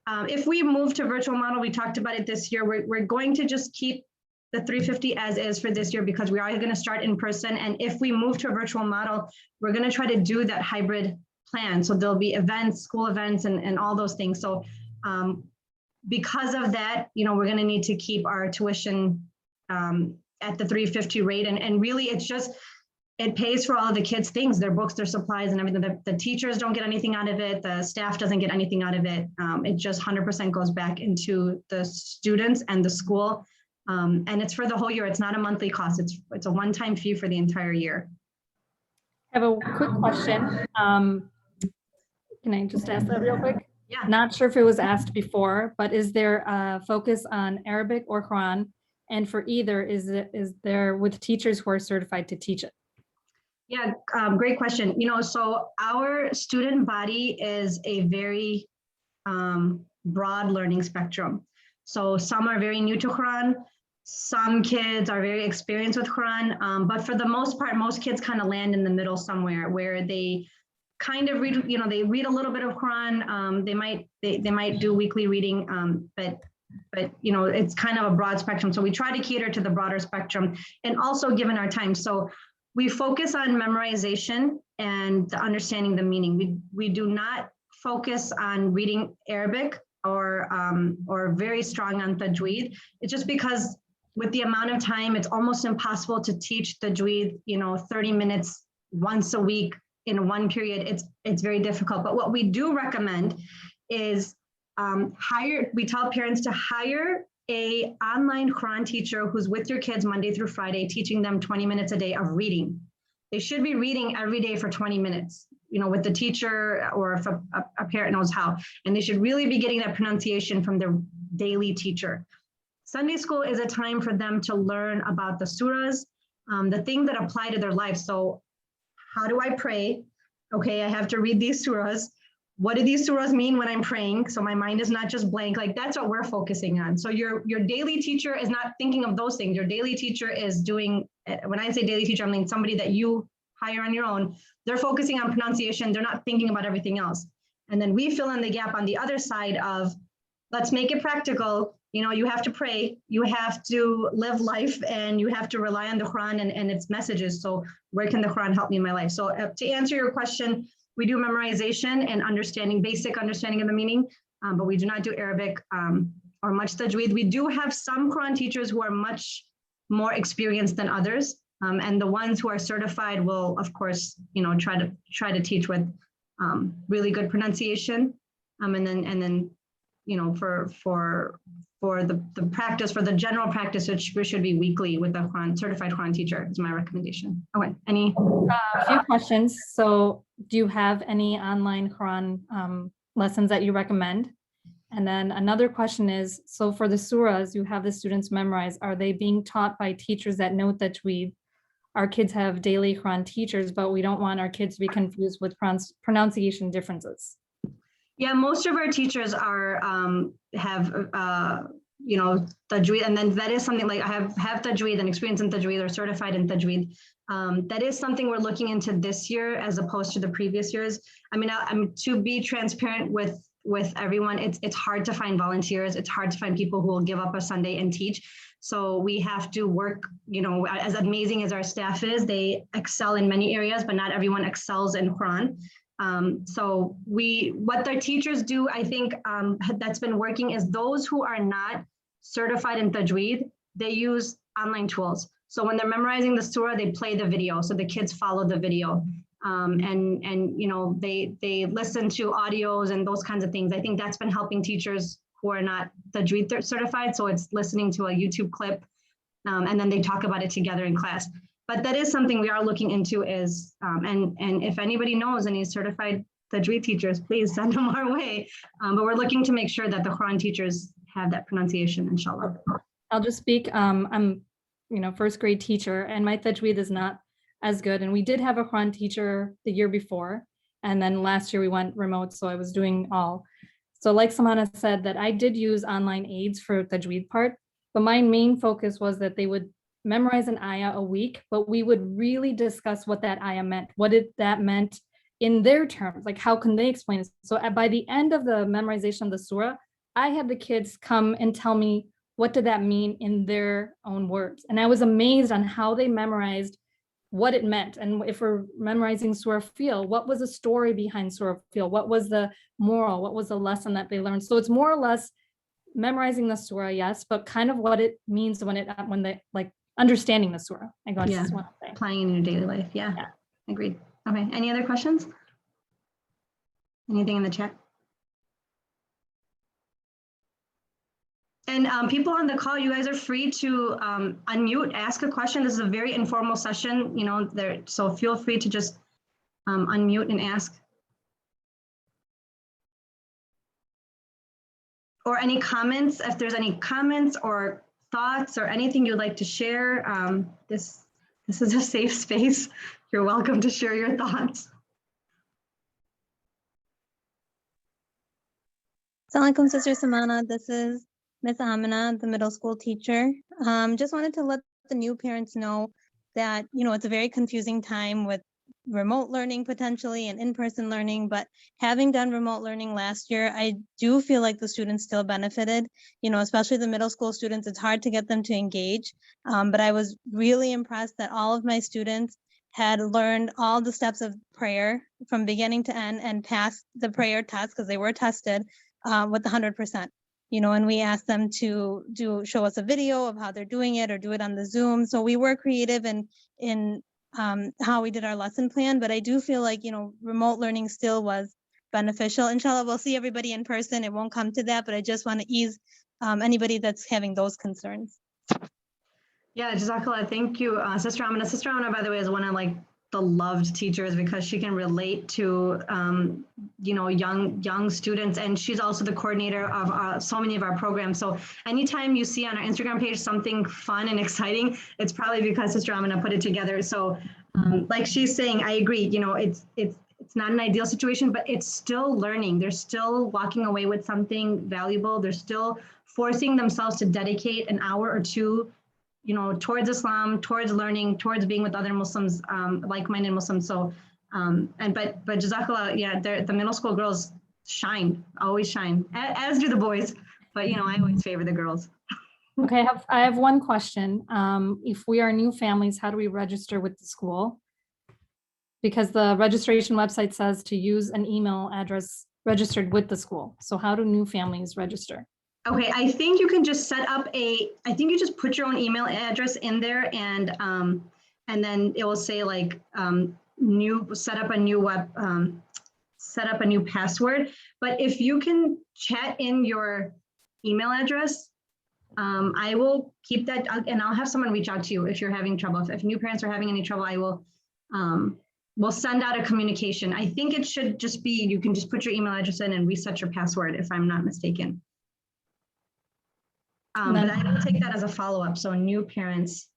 If we move to virtual model, we talked about it this year, we're going to just keep the $350 as is for this year because we are going to start in person. And if we move to a virtual model, we're going to try to do that hybrid plan. So there'll be events, school events, and all those things. So because of that, you know, we're going to need to keep our tuition at the $350 rate. And really, it's just, it pays for all of the kids' things, their books, their supplies, and everything. The teachers don't get anything out of it. The staff doesn't get anything out of it. It just 100% goes back into the students and the school. And it's for the whole year. It's not a monthly cost. It's a one-time fee for the entire year. I have a quick question. Can I just ask that real quick? Yeah. Not sure if it was asked before, but is there a focus on Arabic or Quran? And for either, is there with teachers who are certified to teach it? Yeah, great question. So our student body is a very broad learning spectrum. So some are very new to Quran, some kids are very experienced with Quran, but for the most part, most kids kind of land in the middle somewhere where they kind of read, they read a little bit of Quran. They might do weekly reading, but it's kind of a broad spectrum. So we try to cater to the broader spectrum, and also given our time. So we focus on memorization and understanding the meaning. We do not focus on reading Arabic or very strong on tajweed. It's just because with the amount of time, it's almost impossible to teach tajweed, 30 minutes once a week in one period. It's very difficult. But what we do recommend is we tell parents to hire a online Quran teacher who's with your kids Monday through Friday, teaching them 20 minutes a day of reading. They should be reading every day for 20 minutes, with the teacher, or if a parent knows how. And they should really be getting that pronunciation from their daily teacher. Sunday school is a time for them to learn about the surahs, the things that apply to their life. So how do I pray? Okay, I have to read these surahs. What do these surahs mean when I'm praying? So my mind is not just blank. Like, that's what we're focusing on. So your daily teacher is not thinking of those things. Your daily teacher is doing, when I say daily teacher, I mean somebody that you hire on your own. They're focusing on pronunciation. They're not thinking about everything else. And then we fill in the gap on the other side of, let's make it practical. You have to pray, you have to live life, and you have to rely on the Quran and its messages. So where can the Quran help me in my life? So to answer your question, we do memorization and basic understanding of the meaning, but we do not do Arabic or much tajweed. We do have some Quran teachers who are much more experienced than others. And the ones who are certified will, of course, try to teach with really good pronunciation. And then for the practice, for the general practice, it should be weekly with a certified Quran teacher is my recommendation. Okay, any? A few questions. So do you have any online Quran lessons that you recommend? And then another question is, so for the surahs, you have the students memorize, are they being taught by teachers that know tajweed? Our kids have daily Quran teachers, but we don't want our kids to be confused with pronunciation differences. Yeah, most of our teachers have tajweed, and then that is something like I have tajweed and experience in tajweed or certified in tajweed. That is something we're looking into this year as opposed to the previous years. I mean, I'm to be transparent with everyone. It's hard to find volunteers. It's hard to find people who will give up a Sunday and teach. So we have to work, as amazing as our staff is, they excel in many areas, but not everyone excels in Quran. So what their teachers do, I think that's been working is those who are not certified in tajweed, they use online tools. So when they're memorizing the surah, they play the video. So the kids follow the video. And they listen to audios and those kinds of things. I think that's been helping teachers who are not tajweed certified. So it's listening to a YouTube clip and then they talk about it together in class. But that is something we are looking into is, and if anybody knows any certified tajweed teachers, please send them our way. But we're looking to make sure that the Quran teachers have that pronunciation, inshallah. I'll just speak, I'm, first grade teacher, and my tajweed is not as good. And we did have a Quran teacher the year before. And then last year we went remote, so I was doing all. So like Samana said, that I did use online aids for tajweed part, but my main focus was that they would memorize an ayah a week, but we would really discuss what that ayah meant. What did that meant in their terms? Like, how can they explain it? So by the end of the memorization of the surah, I had the kids come and tell me, what did that mean in their own words? And I was amazed on how they memorized what it meant. And if we're memorizing Surah Fil, what was the story behind Surah Fil? What was the moral? What was the lesson that they learned? So it's more or less memorizing the surah, yes, but kind of what it means when they like understanding the surah. I guess Yeah, is what I'm saying. applying in your daily life. Yeah, agreed. Okay, any other questions? Anything in the chat? And people on the call, you guys are free to unmute, ask a question. This is a very informal session, so feel free to just unmute and ask. Or any comments, if there's any comments or thoughts or anything you'd like to share, this is a safe space. You're welcome to share your thoughts. Assalamualaikum, Sister Samana. This is Miss Amina, the middle school teacher. Just wanted to let the new parents know that, it's a very confusing time with remote learning potentially and in-person learning, but having done remote learning last year, I do feel like the students still benefited, especially the middle school students. It's hard to get them to engage, but I was really impressed that all of my students had learned all the steps of prayer from beginning to end and passed the prayer test because they were tested with 100%. And we asked them to show us a video of how they're doing it or do it on the Zoom. So we were creative in how we did our lesson plan, but I do feel like, remote learning still was beneficial. Inshallah, we'll see everybody in person. It won't come to that, but I just want to ease anybody that's having those concerns. Yeah, Jazakallah, thank you, Sister Amina. Sister Amina, by the way, is one of the loved teachers because she can relate to, young students, and she's also the coordinator of so many of our programs. So anytime you see on our Instagram page something fun and exciting, it's probably because Sister Amina put it together. So like she's saying, I agree, it's not an ideal situation, but it's still learning. They're still walking away with something valuable. They're still forcing themselves to dedicate an hour or two towards Islam, towards learning, towards being with other Muslims, like-minded Muslims. So, but Jazakallah, yeah, the middle school girls shine, always shine, as do the boys. But I always favor the girls. Okay, I have one question. If we are new families, how do we register with the school? Because the registration website says to use an email address registered with the school. So how do new families register? Okay, I think you can just set up I think you just put your own email address in there and then it will say set up a new password. But if you can chat in your email address, I will keep that and I'll have someone reach out to you if you're having trouble. If new parents are having any trouble, I will we'll send out a communication. I think it should just be, you can just put your email address in and reset your password if I'm not mistaken. But I will take that as a follow-up. So new parents.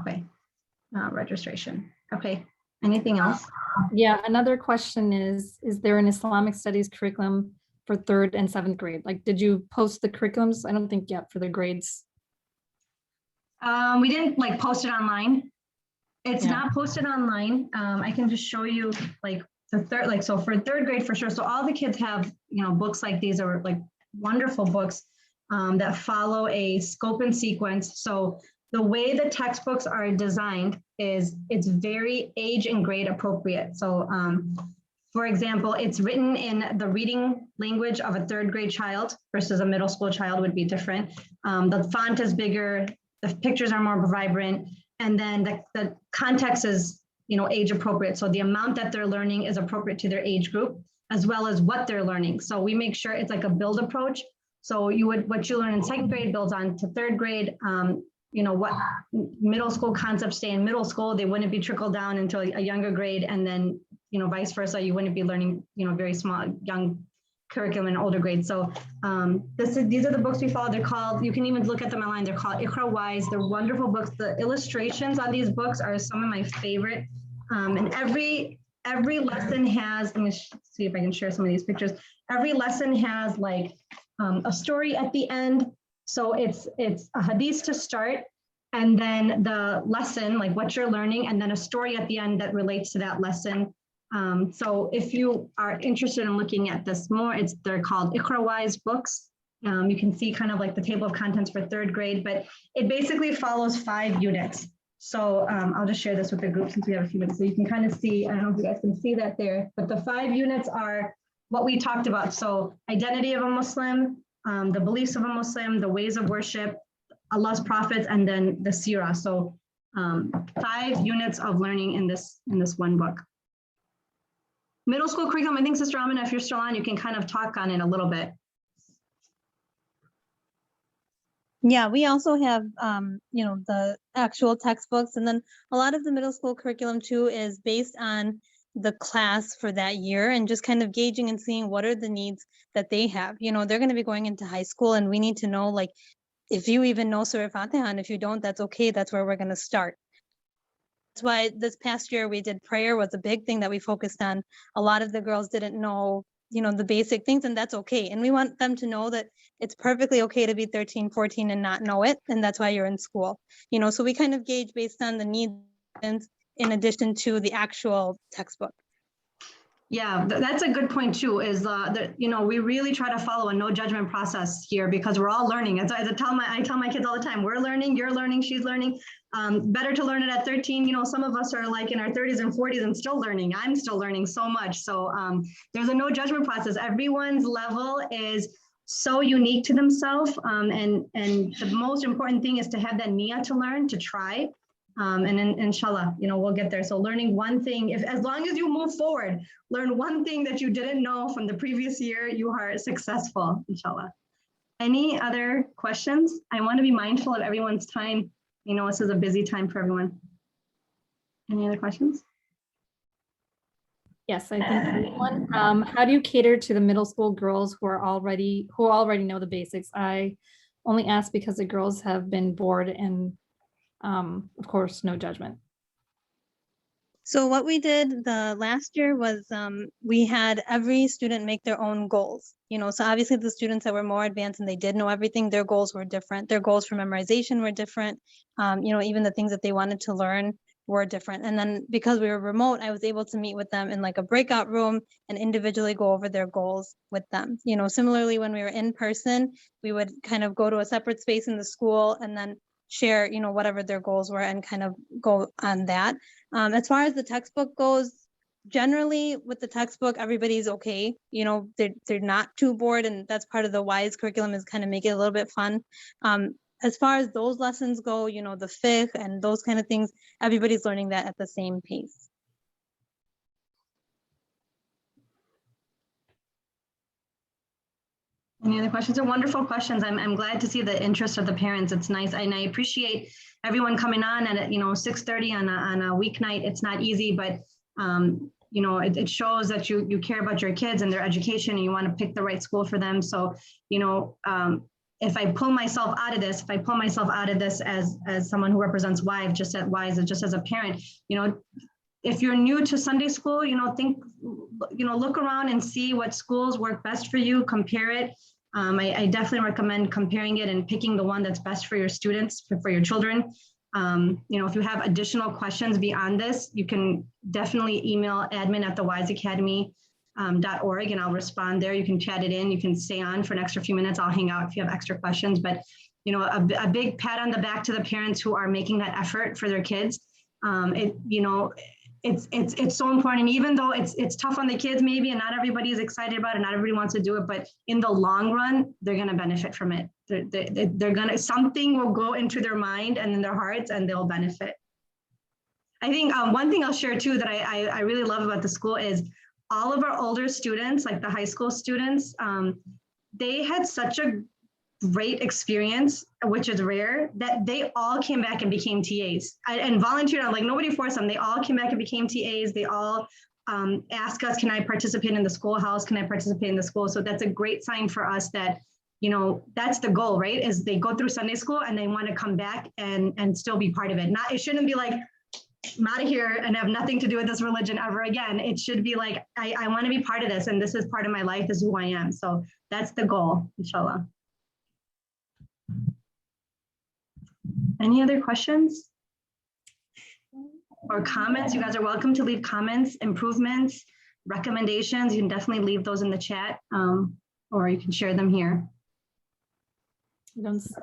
Okay, registration. Okay, anything else? Yeah, another question is there an Islamic studies curriculum for 3rd and 7th grade? Like, did you post the curriculums? I don't think yet for the grades. We didn't post it online. It's not posted online. I can just show you the third, so for 3rd grade for sure. So all the kids have, books like these are wonderful books that follow a scope and sequence. So the way the textbooks are designed is it's very age and grade appropriate. So for example, it's written in the reading language of a 3rd grade child versus a middle school child would be different. The font is bigger, the pictures are more vibrant, and then the context is age appropriate. So the amount that they're learning is appropriate to their age group, as well as what they're learning. So we make sure it's like a build approach. So what you learn in 2nd grade builds on to 3rd grade. What middle school concepts stay in middle school, they wouldn't be trickled down into a younger grade, and then vice versa, you wouldn't be learning very small young curriculum in older grades. So these are the books we follow. They're called, you can even look at them online, they're called Iqra Wise. They're wonderful books. The illustrations on these books are some of my favorite. And every lesson has, let me see if I can share some of these pictures. Every lesson has a story at the end. So it's a hadith to start, and then the lesson, what you're learning, and then a story at the end that relates to that lesson. So if you are interested in looking at this more, they're called Iqra Wise books. You can see kind of the table of contents for 3rd grade, but it basically follows 5 units. So I'll just share this with the group since we have a few minutes. So you can kind of see, I don't know if you guys can see that there, but the 5 units are what we talked about. So identity of a Muslim, the beliefs of a Muslim, the ways of worship, Allah's prophets, and then the seerah. So 5 units of learning in this one book. Middle school curriculum, I think Sister Amina, if you're still on, you can kind of talk on it a little bit. Yeah, we also have, the actual textbooks, and then a lot of the middle school curriculum too is based on the class for that year and just kind of gauging and seeing what are the needs that they have. You know, they're going to be going into high school and we need to know, like, if you even know Surah Fatiha, and if you don't, that's okay. That's where we're going to start. That's why this past year we did prayer was a big thing that we focused on. A lot of the girls didn't know, you know, the basic things, and that's okay. And we want them to know that it's perfectly okay to be 13, 14 and not know it. And that's why you're in school, you know, so we kind of gauge based on the needs in addition to the actual textbook. Yeah, that's a good point too, is that, you know, we really try to follow a no judgment process here because we're all learning. As I tell my kids all the time, we're learning, you're learning, she's learning. Better to learn it at 13. You know, some of us are like in our 30s and 40s and still learning. I'm still learning so much. So there's a no judgment process. Everyone's level is so unique to themselves. And the most important thing is to have that niyyah to learn, to try. And then inshallah, you know, we'll get there. So learning one thing, as long as you move forward, learn one thing that you didn't know from the previous year, you are successful, inshallah. Any other questions? I want to be mindful of everyone's time. You know, this is a busy time for everyone. Any other questions? Yes, I think one. How do you cater to the middle school girls who already know the basics? I only ask because the girls have been bored and of course, no judgment. So what we did the last year was we had every student make their own goals. You know, so obviously the students that were more advanced and they did know everything, their goals were different. Their goals for memorization were different. You know, even the things that they wanted to learn were different. And then because we were remote, I was able to meet with them in like a breakout room and individually go over their goals with them. You know, similarly, when we were in person, we would kind of go to a separate space in the school and then share, you know, whatever their goals were and kind of go on that. As far as the textbook goes, generally with the textbook, everybody's okay. You know, they're not too bored, and that's part of the WISE curriculum is kind of make it a little bit fun. As far as those lessons go, you know, the fiqh and those kind of things, everybody's learning that at the same pace. Any other questions? They're wonderful questions. I'm glad to see the interest of the parents. It's nice. And I appreciate everyone coming on at, you know, 6:30 on a weeknight. It's not easy, but you know, it shows that you care about your kids and their education and you want to pick the right school for them. So, you know, if I pull myself out of this, as someone who represents WISE, just as a parent, you know, if you're new to Sunday school, you know, look around and see what schools work best for you, compare it. I definitely recommend comparing it and picking the one that's best for your students, for your children. You know, if you have additional questions beyond this, you can definitely email admin@thewiseacademy.org and I'll respond there. You can chat it in, you can stay on for an extra few minutes. I'll hang out if you have extra questions, but you know, a big pat on the back to the parents who are making that effort for their kids. You know, it's so important, even though it's tough on the kids maybe, and not everybody is excited about it, not everybody wants to do it, but in the long run, they're going to benefit from it. They're going to, something will go into their mind and in their hearts and they'll benefit. I think one thing I'll share too that I really love about the school is all of our older students, like the high school students, they had such a great experience, which is rare, that they all came back and became TAs and volunteered. Like nobody forced them. They all came back and became TAs. They all ask us, can I participate in the schoolhouse? Can I participate in the school? So that's a great sign for us that, you know, that's the goal, right? Is they go through Sunday school and they want to come back and still be part of it. It shouldn't be like, I'm out of here and have nothing to do with this religion ever again. It should be like, I want to be part of this and this is part of my life, this is who I am. So that's the goal, inshallah. Any other questions or comments? You guys are welcome to leave comments, improvements, recommendations. You can definitely leave those in the chat or you can share them here. I don't see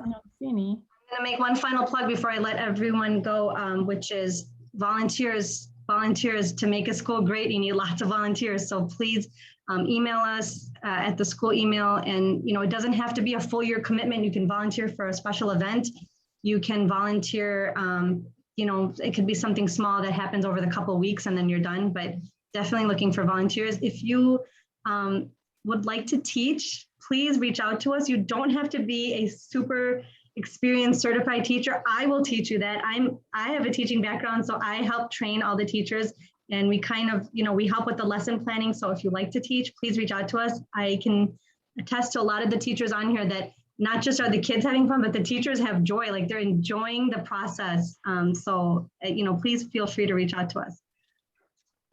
any. I'm gonna make one final plug before I let everyone go, which is volunteers to make a school great. You need lots of volunteers. So please email us at the school email. And, you know, it doesn't have to be a full year commitment. You can volunteer for a special event. You can volunteer, you know, it could be something small that happens over the couple of weeks and then you're done, but definitely looking for volunteers. If you would like to teach, please reach out to us. You don't have to be a super experienced certified teacher. I will teach you that. I have a teaching background, so I help train all the teachers And we kind of, we help with the lesson planning. So if you like to teach, please reach out to us. I can attest to a lot of the teachers on here that not just are the kids having fun, but the teachers have joy, like they're enjoying the process. Please feel free to reach out to us.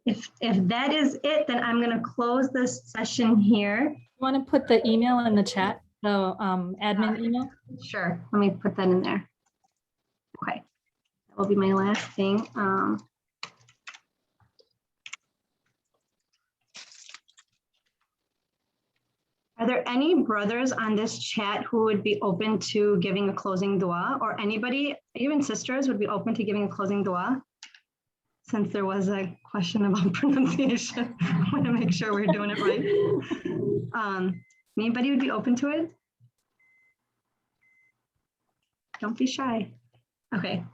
If that is it, then I'm going to close this session here. You want to put the email in the chat, the admin email? Sure, let me put that in there. Okay, that will be my last thing. Are there any brothers on this chat who would be open to giving a closing dua, or anybody, even sisters, would be open to giving a closing dua? Since there was a question about pronunciation, I want to make sure we're doing it right. Anybody would be open to it? Don't be shy. Okay,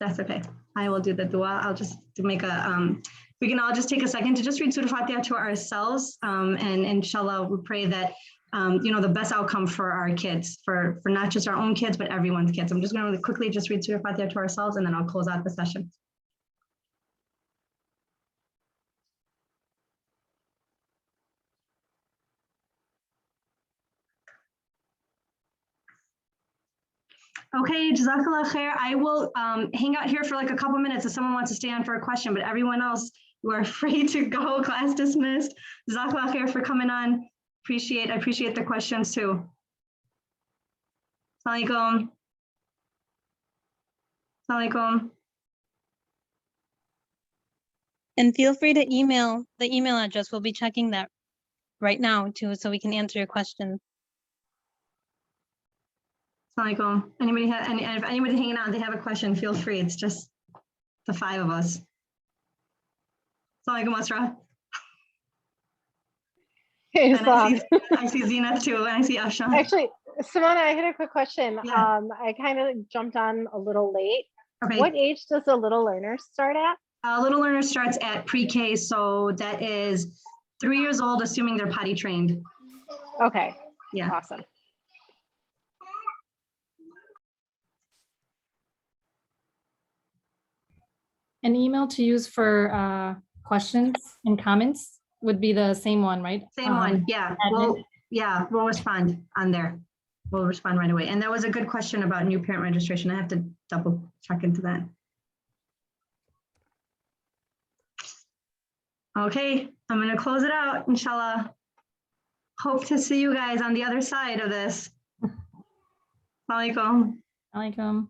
that's okay. I will do the dua. I'll just make a, we can all just take a second to just read Surah Fatiha to ourselves. And inshallah, we pray that, the best outcome for our kids, for not just our own kids, but everyone's kids. I'm just going to really quickly just read Surah Fatiha to ourselves, and then I'll close out the session. Okay, Jazakallah khair. I will hang out here for like a couple minutes if someone wants to stay on for a question, but everyone else, you are free to go. Class dismissed. Jazakallah khair for coming on. I appreciate the questions too. Assalamu alaikum. Assalamu alaikum. And feel free to email the email address. We'll be checking that right now too, so we can answer your questions. Assalamu alaikum. If anybody hanging out, they have a question, feel free. It's just the 5 of us. Assalamu alaikum, Asra. Hey, And I see Zenith too, and I see Asha. actually, Simona, I had a quick question. Yeah. I kind of jumped on a little late. Okay. What age does the little learner start at? Little learner starts at pre-K, so that is 3 years old, assuming they're potty trained. Okay, Yeah. awesome. An email to use for questions and comments would be the same one, right? Same one, yeah. admin. We'll respond on there. We'll respond right away. And that was a good question about new parent registration. I have to double check into that. Okay, I'm gonna close it out, inshallah. Hope to see you guys on the other side of this. Assalamu alaikum. Alaikum.